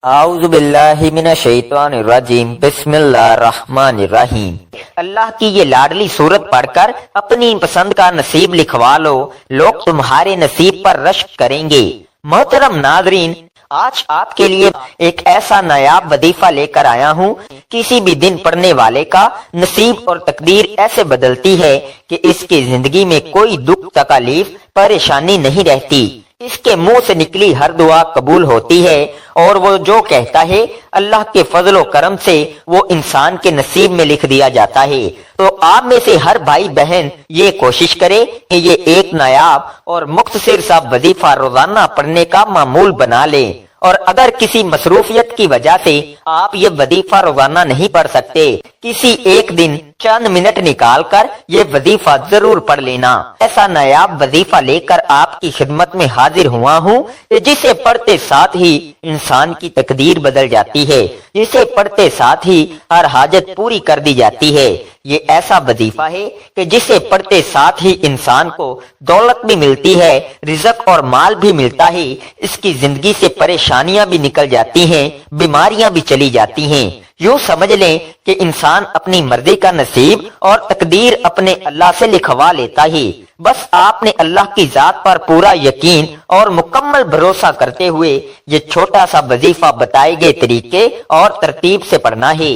اعوذ باللہ من الشیطان الرجیم بسم اللہ الرحمن الرحیم۔ اللہ کی یہ لاڈلی صورت پڑھ کر اپنی پسند کا نصیب لکھوا لو، لوگ تمہارے نصیب پر رشک کریں گے۔ محترم ناظرین، آج آپ کے لیے ایک ایسا نایاب وظیفہ لے کر آیا ہوں۔ کسی بھی دن پڑھنے والے کا نصیب اور تقدیر ایسے بدلتی ہے کہ اس کی زندگی میں کوئی دکھ تکلیف پریشانی نہیں رہتی۔ اس کے منہ سے نکلی ہر دعا قبول ہوتی ہے، اور وہ جو کہتا ہے اللہ کے فضل و کرم سے وہ انسان کے نصیب میں لکھ دیا جاتا ہے۔ تو آپ میں سے ہر بھائی بہن یہ کوشش کرے کہ یہ ایک نایاب اور مختصر سا وظیفہ روزانہ پڑھنے کا معمول بنا لیں، اور اگر کسی مصروفیت کی وجہ سے آپ یہ وظیفہ روزانہ نہیں پڑھ سکتے، کسی ایک دن چند منٹ نکال کر یہ وظیفہ ضرور پڑھ لینا۔ ایسا نایاب وظیفہ لے کر آپ کی خدمت میں حاضر ہوا ہوں جسے پڑھتے ساتھ ہی انسان کی تقدیر بدل جاتی ہے، جسے پڑھتے ساتھ ہی ہر حاجت پوری کر دی جاتی ہے۔ یہ ایسا وظیفہ ہے کہ جسے پڑھتے ساتھ ہی انسان کو دولت بھی ملتی ہے، رزق اور مال بھی ملتا ہے، اس کی زندگی سے پریشانیاں بھی نکل جاتی ہیں، بیماریاں بھی چلی جاتی ہیں۔ یوں سمجھ لیں کہ انسان اپنی مرضی کا نصیب اور تقدیر اپنے اللہ سے لکھوا لیتا ہے۔ بس آپ نے اللہ کی ذات پر پورا یقین اور مکمل بھروسہ کرتے ہوئے یہ چھوٹا سا وظیفہ بتائے گئے طریقے اور ترتیب سے پڑھنا ہے۔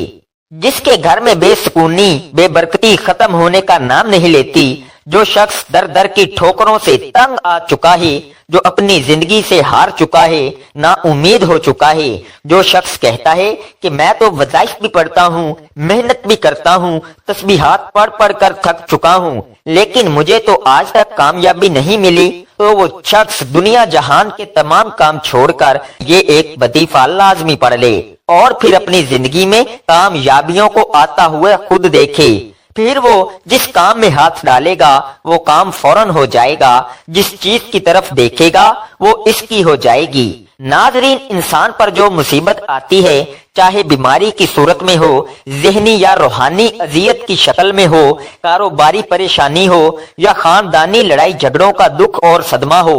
جس کے گھر میں بے سکونی بے برکتی ختم ہونے کا نام نہیں لیتی، جو شخص در در کی ٹھوکروں سے تنگ آ چکا ہے، جو اپنی زندگی سے ہار چکا ہے، نا امید ہو چکا ہے، جو شخص کہتا ہے کہ میں تو وظائف بھی پڑھتا ہوں، محنت بھی کرتا ہوں، تسبیحات پڑھ پڑھ کر تھک چکا ہوں، لیکن مجھے تو آج تک کامیابی نہیں ملی، تو وہ شخص دنیا جہان کے تمام کام چھوڑ کر یہ ایک وظیفہ لازمی پڑھ لے، اور پھر اپنی زندگی میں کامیابیوں کو آتا ہوا خود دیکھے۔ پھر وہ جس کام میں ہاتھ ڈالے گا وہ کام فوراً ہو جائے گا، جس چیز کی طرف دیکھے گا وہ اس کی ہو جائے گی۔ ناظرین، انسان پر جو مصیبت آتی ہے، چاہے بیماری کی صورت میں ہو، ذہنی یا روحانی اذیت کی شکل میں ہو، کاروباری پریشانی ہو، یا خاندانی لڑائی جھگڑوں کا دکھ اور صدمہ ہو،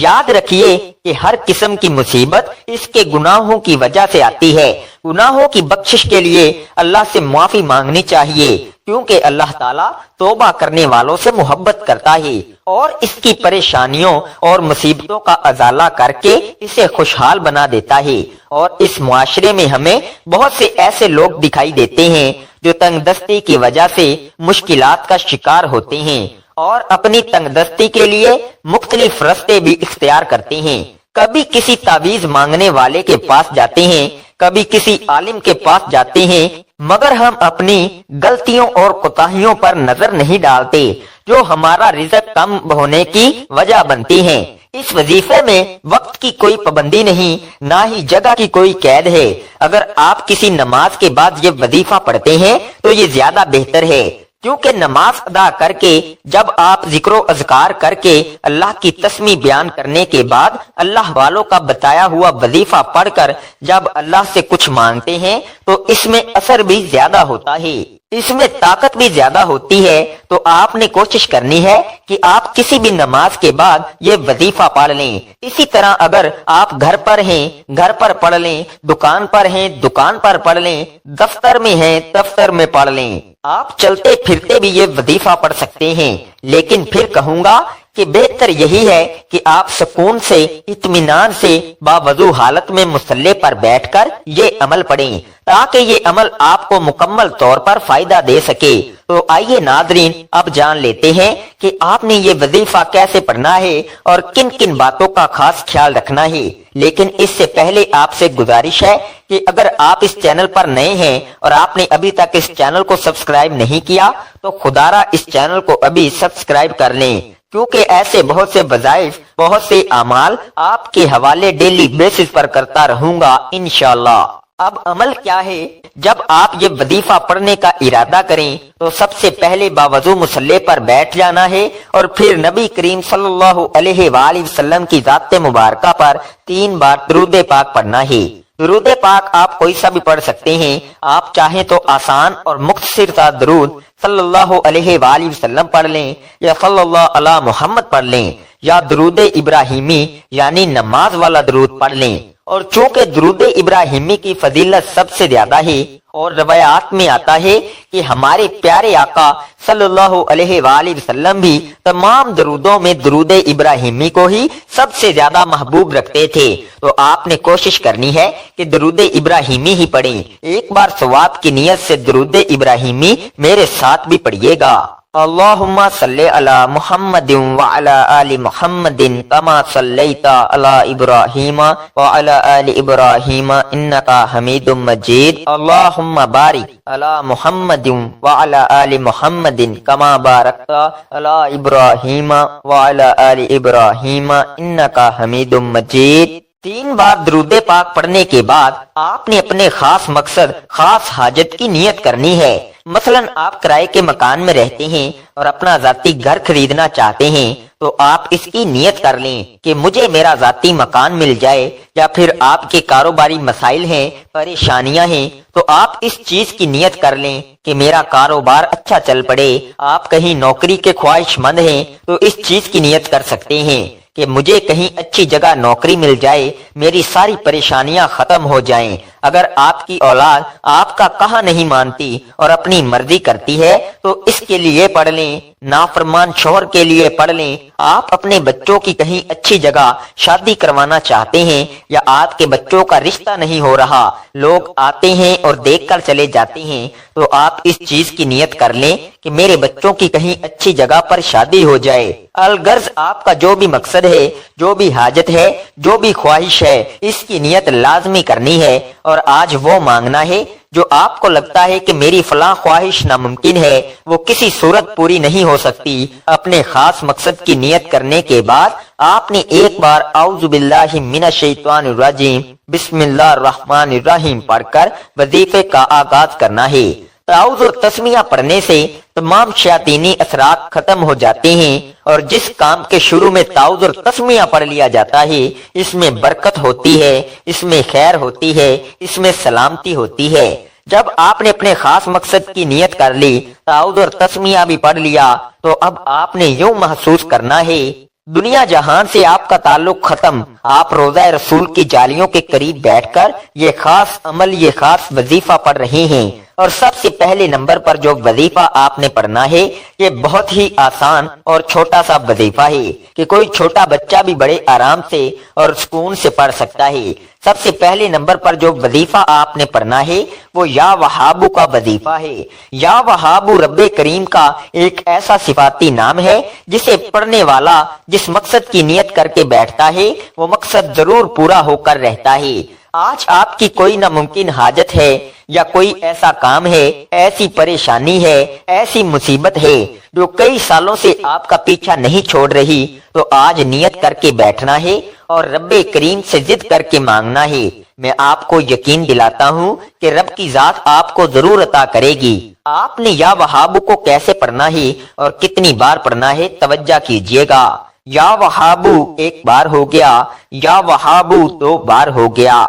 یاد رکھیے کہ ہر قسم کی مصیبت اس کے گناہوں کی وجہ سے آتی ہے۔ گناہوں کی بخشش کے لیے اللہ سے معافی مانگنی چاہیے، کیونکہ اللہ تعالیٰ توبہ کرنے والوں سے محبت کرتا ہے، اور اس کی پریشانیوں اور مصیبتوں کا ازالہ کر کے اسے خوشحال بنا دیتا ہے۔ اور اس معاشرے میں ہمیں بہت سے ایسے لوگ دکھائی دیتے ہیں جو تنگ دستی کی وجہ سے مشکلات کا شکار ہوتے ہیں، اور اپنی تنگ دستی کے لیے مختلف راستے بھی اختیار کرتے ہیں۔ کبھی کسی تعویذ مانگنے والے کے پاس جاتے ہیں، کبھی کسی عالم کے پاس جاتے ہیں، مگر ہم اپنی غلطیوں اور کوتاہیوں پر نظر نہیں ڈالتے جو ہمارا رزق کم ہونے کی وجہ بنتی ہیں۔ اس وظیفے میں وقت کی کوئی پابندی نہیں، نہ ہی جگہ کی کوئی قید ہے۔ اگر آپ کسی نماز کے بعد یہ وظیفہ پڑھتے ہیں تو یہ زیادہ بہتر ہے، کیونکہ نماز ادا کر کے جب آپ ذکر و اذکار کر کے اللہ کی تسمیح بیان کرنے کے بعد اللہ والوں کا بتایا ہوا وظیفہ پڑھ کر جب اللہ سے کچھ مانگتے ہیں تو اس میں اثر بھی زیادہ ہوتا ہے، اس میں طاقت بھی زیادہ ہوتی ہے۔ تو آپ نے کوشش کرنی ہے کہ آپ کسی بھی نماز کے بعد یہ وظیفہ پڑھ لیں۔ اسی طرح اگر آپ گھر پر ہیں گھر پر پڑھ لیں، دکان پر ہیں دکان پر پڑھ لیں، دفتر میں ہیں دفتر میں پڑھ لیں۔ آپ چلتے پھرتے بھی یہ وظیفہ پڑھ سکتے ہیں، لیکن پھر کہوں گا کہ بہتر یہی ہے کہ آپ سکون سے اطمینان سے باوضو حالت میں مصلی پر بیٹھ کر یہ عمل پڑھیں، تاکہ یہ عمل آپ کو مکمل طور پر فائدہ دے سکے۔ تو آئیے ناظرین، اب جان لیتے ہیں کہ آپ نے یہ وظیفہ کیسے پڑھنا ہے اور کن کن باتوں کا خاص خیال رکھنا ہے۔ لیکن اس سے پہلے آپ سے گزارش ہے کہ اگر آپ اس چینل پر نئے ہیں اور آپ نے ابھی تک اس چینل کو سبسکرائب نہیں کیا تو خدارا اس چینل کو ابھی سبسکرائب کر لیں، کیونکہ ایسے بہت سے وظائف، بہت سے اعمال آپ کے حوالے ڈیلی بیسس پر کرتا رہوں گا انشاءاللہ۔ اب عمل کیا ہے؟ جب آپ یہ وظیفہ پڑھنے کا ارادہ کریں تو سب سے پہلے باوضو مصلی پر بیٹھ جانا ہے، اور پھر نبی کریم صلی اللہ علیہ وآلہ وسلم کی ذات مبارکہ پر 3 بار درود پاک پڑھنا ہے۔ درود پاک آپ کوئی سا بھی پڑھ سکتے ہیں، آپ چاہیں تو آسان اور مختصر سا درود صلی اللہ علیہ وآلہ وسلم پڑھ لیں، یا صلی اللہ علی محمد پڑھ لیں، یا درود ابراہیمی یعنی نماز والا درود پڑھ لیں، اور چونکہ درود ابراہیمی کی فضیلت سب سے زیادہ ہے اور روایات میں آتا ہے کہ ہمارے پیارے آقا صلی اللہ علیہ وآلہ وسلم بھی تمام درودوں میں درود ابراہیمی کو ہی سب سے زیادہ محبوب رکھتے تھے، تو آپ نے کوشش کرنی ہے کہ درود ابراہیمی ہی پڑھیں۔ ایک بار ثواب کی نیت سے درود ابراہیمی میرے ساتھ بھی پڑھیے گا۔ اللہم صلی علی محمد وعلی آل محمد کما صلیت علی ابراہیم وعلی آل ابراہیم انکا حمید مجید۔ اللہم بارک علی محمد وعلی آل محمد کما بارکت علی ابراہیم وعلی آل ابراہیم انکا حمید مجید۔ 3 بار درود پاک پڑھنے کے بعد آپ نے اپنے خاص مقصد، خاص حاجت کی نیت کرنی ہے۔ مثلا آپ کرائے کے مکان میں رہتے ہیں اور اپنا ذاتی گھر خریدنا چاہتے ہیں، تو آپ اس کی نیت کر لیں کہ مجھے میرا ذاتی مکان مل جائے، یا پھر آپ کے کاروباری مسائل ہیں، پریشانیاں ہیں، تو آپ اس چیز کی نیت کر لیں کہ میرا کاروبار اچھا چل پڑے۔ آپ کہیں نوکری کے خواہش مند ہیں تو اس چیز کی نیت کر سکتے ہیں کہ مجھے کہیں اچھی جگہ نوکری مل جائے، میری ساری پریشانیاں ختم ہو جائیں۔ اگر آپ کی اولاد آپ کا کہا نہیں مانتی اور اپنی مرضی کرتی ہے تو اس کے لیے پڑھ لیں۔ نافرمان شوہر کے لیے پڑھ لیں۔ آپ اپنے بچوں کی کہیں اچھی جگہ شادی کروانا چاہتے ہیں، یا آپ کے بچوں کا رشتہ نہیں ہو رہا، لوگ آتے ہیں اور دیکھ کر چلے جاتے ہیں، تو آپ اس چیز کی نیت کر لیں کہ میرے بچوں کی کہیں اچھی جگہ پر شادی ہو جائے۔ الغرض آپ کا جو بھی مقصد ہے، جو بھی حاجت ہے، جو بھی خواہش ہے، اس کی نیت لازمی کرنی ہے، اور آج وہ مانگنا ہے جو آپ کو لگتا ہے کہ میری فلاں خواہش ناممکن ہے، وہ کسی صورت پوری نہیں ہو سکتی۔ اپنے خاص مقصد کی نیت کرنے کے بعد آپ نے ایک بار اعوذ باللہ من الشیطان الرجیم بسم اللہ الرحمن الرحیم پڑھ کر وظیفے کا آغاز کرنا ہے۔ تعوذ اور تسمیہ پڑھنے سے تمام شیاطینی اثرات ختم ہو جاتے ہیں، اور جس کام کے شروع میں تعوذ اور تسمیہ پڑھ لیا جاتا ہے اس میں برکت ہوتی ہے، اس میں خیر ہوتی ہے، اس میں سلامتی ہوتی ہے۔ جب آپ نے اپنے خاص مقصد کی نیت کر لی، تعوذ اور تسمیہ بھی پڑھ لیا، تو اب آپ نے یوں محسوس کرنا ہے دنیا جہان سے آپ کا تعلق ختم۔ آپ روضہ رسول کی جالیوں کے قریب بیٹھ کر یہ خاص عمل، یہ خاص وظیفہ پڑھ رہے ہیں، اور سب سے پہلے نمبر پر جو وظیفہ آپ نے پڑھنا ہے یہ بہت ہی آسان اور چھوٹا سا وظیفہ ہے کہ کوئی چھوٹا بچہ بھی بڑے آرام سے اور سکون سے پڑھ سکتا ہے۔ سب سے پہلے نمبر پر جو وظیفہ آپ نے پڑھنا ہے وہ یا وہابو کا وظیفہ ہے۔ یا وہابو رب کریم کا ایک ایسا صفاتی نام ہے جسے پڑھنے والا جس مقصد کی نیت کر کے بیٹھتا ہے وہ مقصد ضرور پورا ہو کر رہتا ہے۔ آج آپ کی کوئی ناممکن حاجت ہے، یا کوئی ایسا کام ہے، ایسی پریشانی ہے، ایسی مصیبت ہے جو کئی سالوں سے آپ کا پیچھا نہیں چھوڑ رہی، تو آج نیت کر کے بیٹھنا ہے اور رب کریم سے ضد کر کے مانگنا ہے۔ میں آپ کو یقین دلاتا ہوں کہ رب کی ذات آپ کو ضرور عطا کرے گی۔ آپ نے یا وہابو کو کیسے پڑھنا ہے اور کتنی بار پڑھنا ہے توجہ کیجئے گا۔ یا وہابو 1 بار ہو گیا، یا وہابو 2 بار ہو گیا،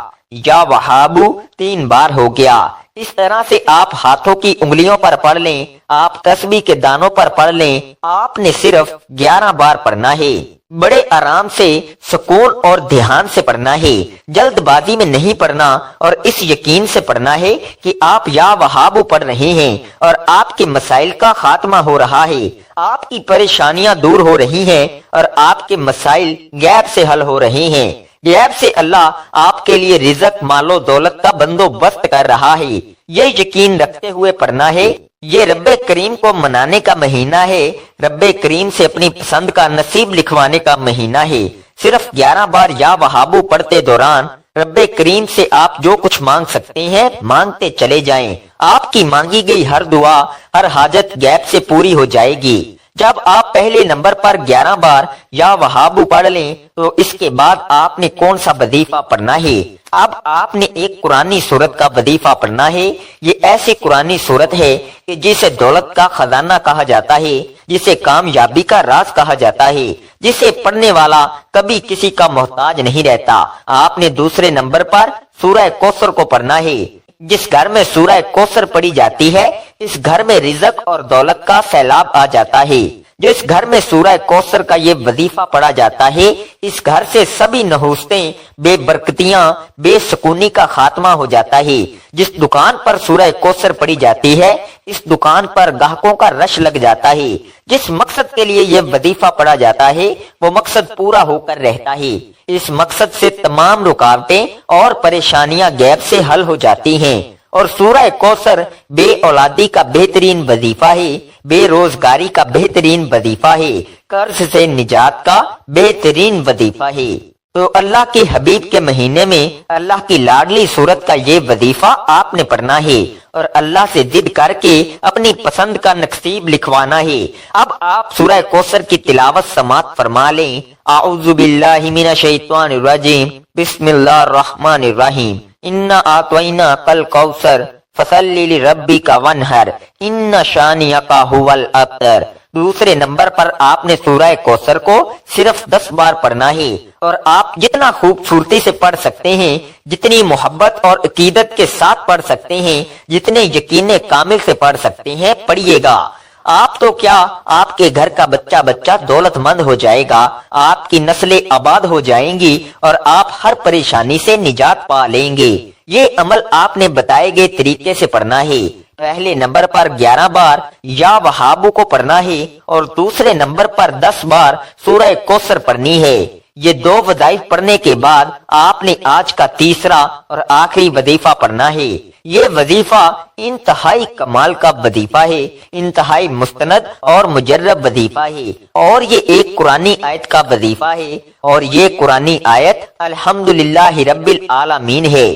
یا وہابو 3 بار ہو گیا۔ اس طرح سے آپ ہاتھوں کی انگلیوں پر پڑھ لیں، آپ تسبیح کے دانوں پر پڑھ لیں، آپ نے صرف 11 بار پڑھنا ہے۔ بڑے آرام سے، سکون اور دھیان سے پڑھنا ہے، جلد بازی میں نہیں پڑھنا، اور اس یقین سے پڑھنا ہے کہ آپ یا وہابو پڑھ رہے ہیں اور آپ کے مسائل کا خاتمہ ہو رہا ہے، آپ کی پریشانیاں دور ہو رہی ہیں، اور آپ کے مسائل غیب سے حل ہو رہے ہیں۔ غیب سے اللہ آپ کے لیے رزق، مال و دولت کا بندوبست کر رہا ہے، یہ یقین رکھتے ہوئے پڑھنا ہے۔ یہ رب کریم کو منانے کا مہینہ ہے، رب کریم سے اپنی پسند کا نصیب لکھوانے کا مہینہ ہے۔ صرف 11 بار یا وہابو پڑھتے دوران رب کریم سے آپ جو کچھ مانگ سکتے ہیں مانگتے چلے جائیں، آپ کی مانگی گئی ہر دعا، ہر حاجت غیب سے پوری ہو جائے گی۔ جب آپ پہلے نمبر پر 11 بار یا وہابو پڑھ لیں تو اس کے بعد آپ نے کون سا وظیفہ پڑھنا ہے؟ اب آپ نے ایک قرآنی سورت کا وظیفہ پڑھنا ہے۔ یہ ایسی قرآنی سورت ہے کہ جسے دولت کا خزانہ کہا جاتا ہے، جسے کامیابی کا راز کہا جاتا ہے، جسے پڑھنے والا کبھی کسی کا محتاج نہیں رہتا۔ آپ نے دوسرے نمبر پر سورہ کوثر کو پڑھنا ہے۔ جس گھر میں سورہ کوثر پڑھی جاتی ہے اس گھر میں رزق اور دولت کا سیلاب آ جاتا ہے۔ جس گھر میں سورہ کوثر کا یہ وظیفہ پڑھا جاتا ہے اس گھر سے سبھی نحوستیں، بے برکتیاں، بے سکونی کا خاتمہ ہو جاتا ہے۔ جس دکان پر سورہ کوثر پڑھی جاتی ہے اس دکان پر گاہکوں کا رش لگ جاتا ہے۔ جس مقصد کے لیے یہ وظیفہ پڑھا جاتا ہے وہ مقصد پورا ہو کر رہتا ہے۔ اس مقصد سے تمام رکاوٹیں اور پریشانیاں غیب سے حل ہو جاتی ہیں۔ اور سورہ کوثر بے اولادی کا بہترین وظیفہ ہے، بے روزگاری کا بہترین وظیفہ ہے، قرض سے نجات کا بہترین وظیفہ ہے۔ تو اللہ کے حبیب کے مہینے میں اللہ کی لاڈلی سورت کا یہ وظیفہ آپ نے پڑھنا ہے اور اللہ سے ضد کر کے اپنی پسند کا نصیب لکھوانا ہے۔ اب آپ سورہ کوثر کی تلاوت سماعت فرما لیں۔ اعوذ باللہ من الشیطان الرجیم، بسم اللہ الرحمن الرحیم، انا اعطیناک الکوثر فصلی لربک وانحر ان شانئک ھو الابتر۔ دوسرے نمبر پر آپ نے سورہ کوثر کو صرف 10 بار پڑھنا ہے اور آپ جتنا خوبصورتی سے پڑھ سکتے ہیں، جتنی محبت اور عقیدت کے ساتھ پڑھ سکتے ہیں، جتنے یقین کامل سے پڑھ سکتے ہیں پڑھیے گا۔ آپ تو کیا، آپ کے گھر کا بچہ دولت مند ہو جائے گا، آپ کی نسلیں آباد ہو جائیں گی اور آپ ہر پریشانی سے نجات پا لیں گے۔ یہ عمل آپ نے بتائے گئے طریقے سے پڑھنا ہے۔ پہلے نمبر پر 11 بار یا وہابو کو پڑھنا ہے اور دوسرے نمبر پر 10 بار سورہ کوثر پڑھنی ہے۔ یہ 2 وظائف پڑھنے کے بعد آپ نے آج کا تیسرا اور آخری وظیفہ پڑھنا ہے۔ یہ وظیفہ انتہائی کمال کا وظیفہ ہے، انتہائی مستند اور مجرب وظیفہ ہے اور یہ ایک قرآنی آیت کا وظیفہ ہے اور یہ قرآنی آیت الحمدللہ رب العالمین ہے۔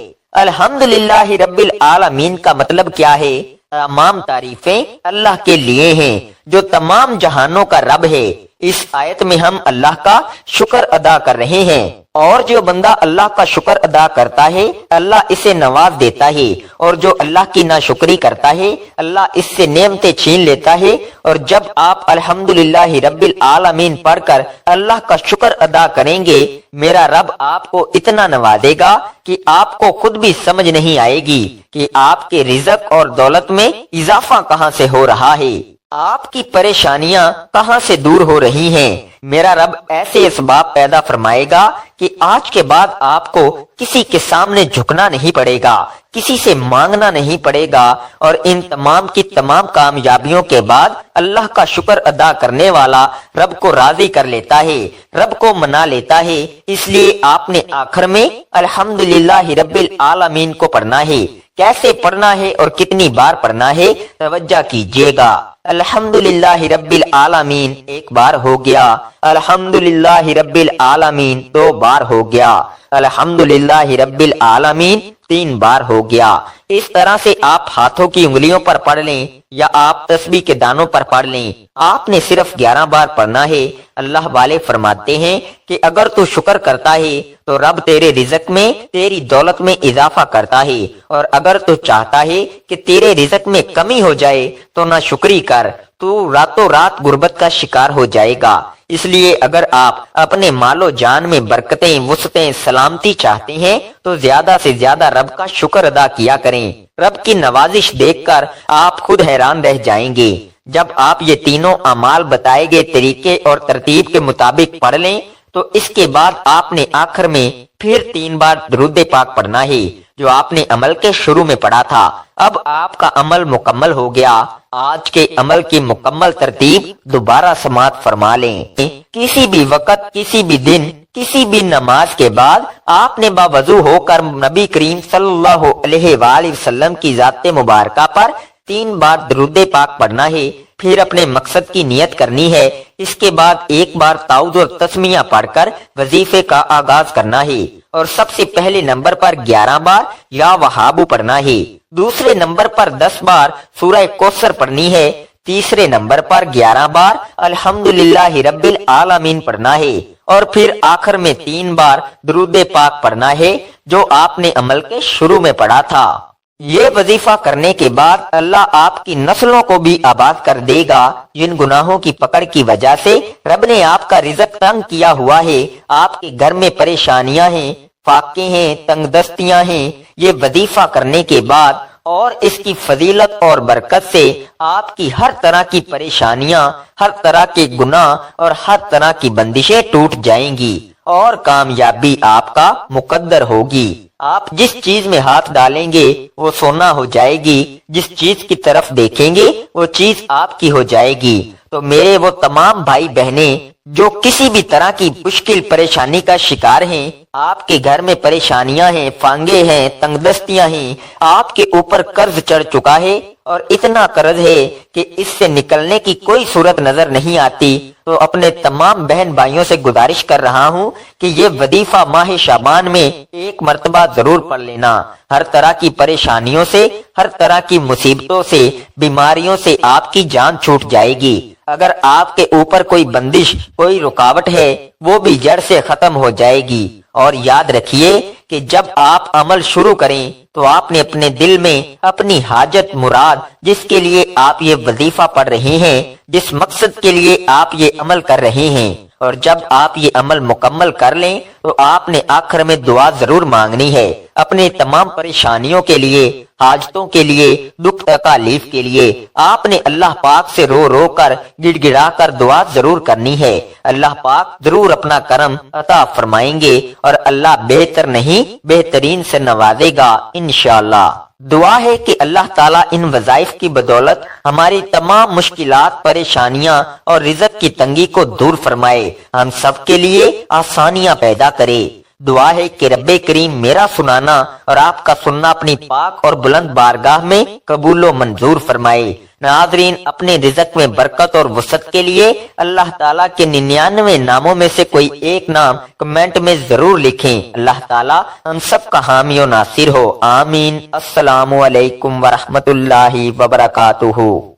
الحمدللہ رب العالمین کا مطلب کیا ہے؟ تمام تعریفیں اللہ کے لیے ہیں جو تمام جہانوں کا رب ہے۔ اس آیت میں ہم اللہ کا شکر ادا کر رہے ہیں اور جو بندہ اللہ کا شکر ادا کرتا ہے اللہ اسے نواز دیتا ہے اور جو اللہ کی ناشکری کرتا ہے اللہ اس سے نعمتیں چھین لیتا ہے۔ اور جب آپ الحمدللہ رب العالمین پڑھ کر اللہ کا شکر ادا کریں گے میرا رب آپ کو اتنا نوازے گا کہ آپ کو خود بھی سمجھ نہیں آئے گی کہ آپ کے رزق اور دولت میں اضافہ کہاں سے ہو رہا ہے، آپ کی پریشانیاں کہاں سے دور ہو رہی ہیں۔ میرا رب ایسے اسباب پیدا فرمائے گا کہ آج کے بعد آپ کو کسی کے سامنے جھکنا نہیں پڑے گا، کسی سے مانگنا نہیں پڑے گا اور ان تمام کی تمام کامیابیوں کے بعد اللہ کا شکر ادا کرنے والا رب کو راضی کر لیتا ہے، رب کو منا لیتا ہے۔ اس لیے آپ نے آخر میں الحمدللہ رب العالمین کو پڑھنا ہے۔ کیسے پڑھنا ہے اور کتنی بار پڑھنا ہے توجہ کیجیے گا۔ الحمدللہ رب العالمین 1 بار ہو گیا، الحمدللہ رب العالمین 2 بار ہو گیا، الحمدللہ رب العالمین 3 بار ہو گیا۔ اس طرح سے آپ ہاتھوں کی انگلیوں پر پڑھ لیں یا آپ تسبیح کے دانوں پر پڑھ لیں، آپ نے صرف 11 بار پڑھنا ہے۔ اللہ والے فرماتے ہیں کہ اگر تو شکر کرتا ہے تو رب تیرے رزق میں، تیری دولت میں اضافہ کرتا ہے اور اگر تو چاہتا ہے کہ تیرے رزق میں کمی ہو جائے تو نہ شکری کر، تو راتوں رات غربت کا شکار ہو جائے گا۔ اس لیے اگر آپ اپنے مال و جان میں برکتیں، وسعتیں، سلامتی چاہتے ہیں تو زیادہ سے زیادہ رب کا شکر ادا کیا کریں۔ رب کی نوازش دیکھ کر آپ خود حیران رہ جائیں گے۔ جب آپ یہ تینوں اعمال بتائے گئے طریقے اور ترتیب کے مطابق پڑھ لیں تو اس کے بعد آپ نے آخر میں پھر 3 بار درود پاک پڑھنا ہے جو آپ نے عمل کے شروع میں پڑھا تھا۔ اب آپ کا عمل مکمل ہو گیا۔ آج کے عمل کی مکمل ترتیب دوبارہ سماعت فرما لیں۔ کسی بھی وقت، کسی بھی دن، کسی بھی نماز کے بعد آپ نے باوضو ہو کر نبی کریم صلی اللہ علیہ وآلہ وسلم کی ذات مبارکہ پر 3 بار درود پاک پڑھنا ہے، پھر اپنے مقصد کی نیت کرنی ہے۔ اس کے بعد 1 بار تعوذ اور تسمیہ پڑھ کر وظیفے کا آغاز کرنا ہے اور سب سے پہلے نمبر پر 11 بار یا وہابو پڑھنا ہے، دوسرے نمبر پر 10 بار سورہ کوثر پڑھنی ہے، تیسرے نمبر پر 11 بار الحمدللہ رب العالمین پڑھنا ہے اور پھر آخر میں 3 بار درود پاک پڑھنا ہے جو آپ نے عمل کے شروع میں پڑھا تھا۔ یہ وظیفہ کرنے کے بعد اللہ آپ کی نسلوں کو بھی آباد کر دے گا۔ جن گناہوں کی پکڑ کی وجہ سے رب نے آپ کا رزق تنگ کیا ہوا ہے، آپ کے گھر میں پریشانیاں ہیں، فاقے ہیں، تنگ دستیاں ہیں، یہ وظیفہ کرنے کے بعد اور اس کی فضیلت اور برکت سے آپ کی ہر طرح کی پریشانیاں، ہر طرح کے گناہ اور ہر طرح کی بندشیں ٹوٹ جائیں گی اور کامیابی آپ کا مقدر ہوگی۔ آپ جس چیز میں ہاتھ ڈالیں گے وہ سونا ہو جائے گی، جس چیز کی طرف دیکھیں گے وہ چیز آپ کی ہو جائے گی۔ تو میرے وہ تمام بھائی بہنیں جو کسی بھی طرح کی مشکل پریشانی کا شکار ہیں، آپ کے گھر میں پریشانیاں ہیں، فانگے ہیں، تنگ دستیاں ہیں، آپ کے اوپر قرض چڑھ چکا ہے اور اتنا قرض ہے کہ اس سے نکلنے کی کوئی صورت نظر نہیں آتی، تو اپنے تمام بہن بھائیوں سے گزارش کر رہا ہوں کہ یہ وظیفہ ماہ شعبان میں ایک مرتبہ ضرور پڑھ لینا۔ ہر طرح کی پریشانیوں سے، ہر طرح کی مصیبتوں سے، بیماریوں سے آپ کی جان چھوٹ جائے گی۔ اگر آپ کے اوپر کوئی بندش، کوئی رکاوٹ ہے، وہ بھی جڑ سے ختم ہو جائے گی۔ اور یاد رکھیے کہ جب آپ عمل شروع کریں تو آپ نے اپنے دل میں اپنی حاجت مراد، جس کے لیے آپ یہ وظیفہ پڑھ رہے ہیں، جس مقصد کے لیے آپ یہ عمل کر رہے ہیں، اور جب آپ یہ عمل مکمل کر لیں تو آپ نے آخر میں دعا ضرور مانگنی ہے، اپنے تمام پریشانیوں کے لیے، حاجتوں کے لیے، دکھ تکالیف کے لیے آپ نے اللہ پاک سے رو رو کر، گڑ گڑا کر دعا ضرور کرنی ہے۔ اللہ پاک ضرور اپنا کرم عطا فرمائیں گے اور اللہ بہتر نہیں بہترین سے نوازے گا انشاءاللہ۔ دعا ہے کہ اللہ تعالیٰ ان وظائف کی بدولت ہماری تمام مشکلات، پریشانیاں اور رزق کی تنگی کو دور فرمائے، ہم سب کے لیے آسانیاں پیدا کرے۔ دعا ہے کہ رب کریم میرا سنانا اور آپ کا سننا اپنی پاک اور بلند بارگاہ میں قبول و منظور فرمائے۔ ناظرین، اپنے رزق میں برکت اور وسعت کے لیے اللہ تعالیٰ کے 99 ناموں میں سے کوئی ایک نام کمنٹ میں ضرور لکھیں۔ اللہ تعالیٰ ہم سب کا حامی و ناصر ہو، آمین۔ السلام علیکم ورحمۃ اللہ وبرکاتہ۔